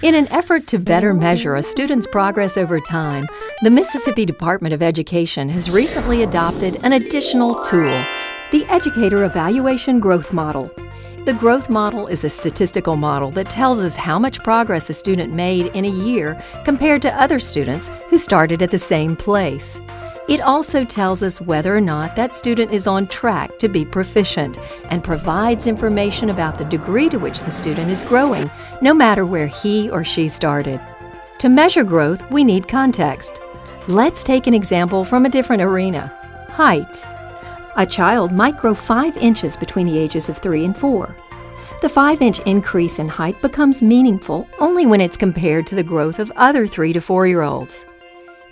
In an effort to better measure a student's progress over time, the Mississippi Department of Education has recently adopted an additional tool, the Educator Evaluation Growth Model. The growth model is a statistical model that tells us how much progress a student made in a year compared to other students who started at the same place. It also tells us whether or not that student is on track to be proficient and provides information about the degree to which the student is growing, no matter where he or she started. To measure growth, we need context. Let's take an example from a different arena: height. A child might grow 5 inches between the ages of 3 and 4. The 5-inch increase in height becomes meaningful only when it's compared to the growth of other 3 to 4-year-olds.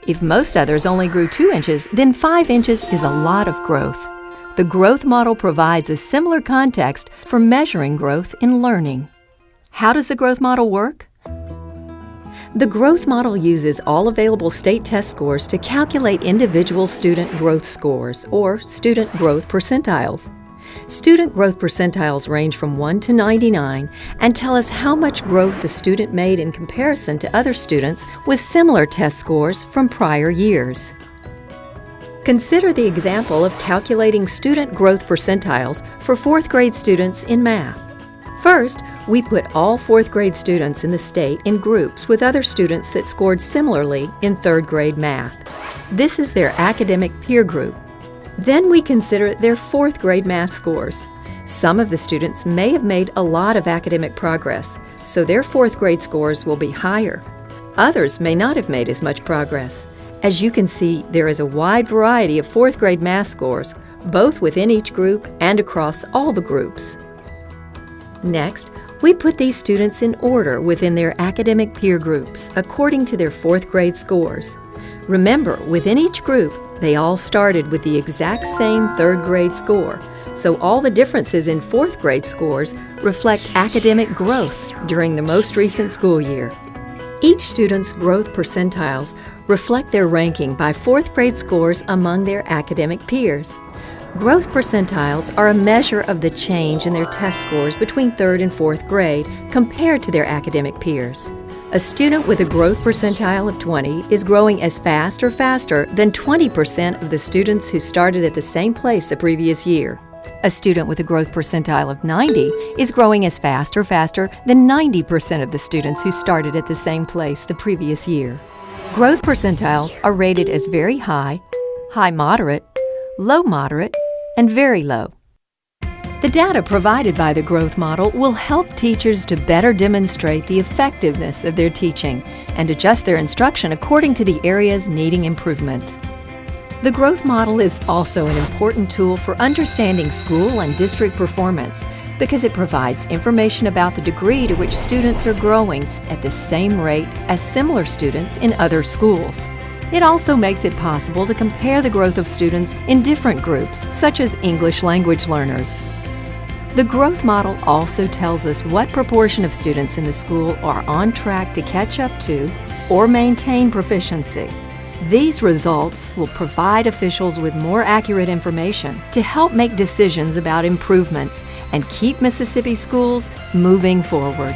If most others only grew 2 inches, then 5 inches is a lot of growth. The growth model provides a similar context for measuring growth in learning. How does the growth model work? The growth model uses all available state test scores to calculate individual student growth scores, or student growth percentiles. Student growth percentiles range from 1 to 99 and tell us how much growth the student made in comparison to other students with similar test scores from prior years. Consider the example of calculating student growth percentiles for 4th grade students in math. First, we put all 4th grade students in the state in groups with other students that scored similarly in 3rd grade math. This is their academic peer group. Then we consider their 4th grade math scores. Some of the students may have made a lot of academic progress, so their 4th grade scores will be higher. Others may not have made as much progress. As you can see, there is a wide variety of 4th grade math scores, both within each group and across all the groups. Next, we put these students in order within their academic peer groups according to their 4th grade scores. Remember, within each group, they all started with the exact same 3rd grade score, so all the differences in 4th grade scores reflect academic growth during the most recent school year. Each student's growth percentiles reflect their ranking by 4th grade scores among their academic peers. Growth percentiles are a measure of the change in their test scores between 3rd and 4th grade compared to their academic peers. A student with a growth percentile of 20 is growing as fast or faster than 20% of the students who started at the same place the previous year. A student with a growth percentile of 90 is growing as fast or faster than 90% of the students who started at the same place the previous year. Growth percentiles are rated as very high, high moderate, low moderate, and very low. The data provided by the growth model will help teachers to better demonstrate the effectiveness of their teaching and adjust their instruction according to the areas needing improvement. The growth model is also an important tool for understanding school and district performance because it provides information about the degree to which students are growing at the same rate as similar students in other schools. It also makes it possible to compare the growth of students in different groups, such as English language learners. The growth model also tells us what proportion of students in the school are on track to catch up to or maintain proficiency. These results will provide officials with more accurate information to help make decisions about improvements and keep Mississippi schools moving forward.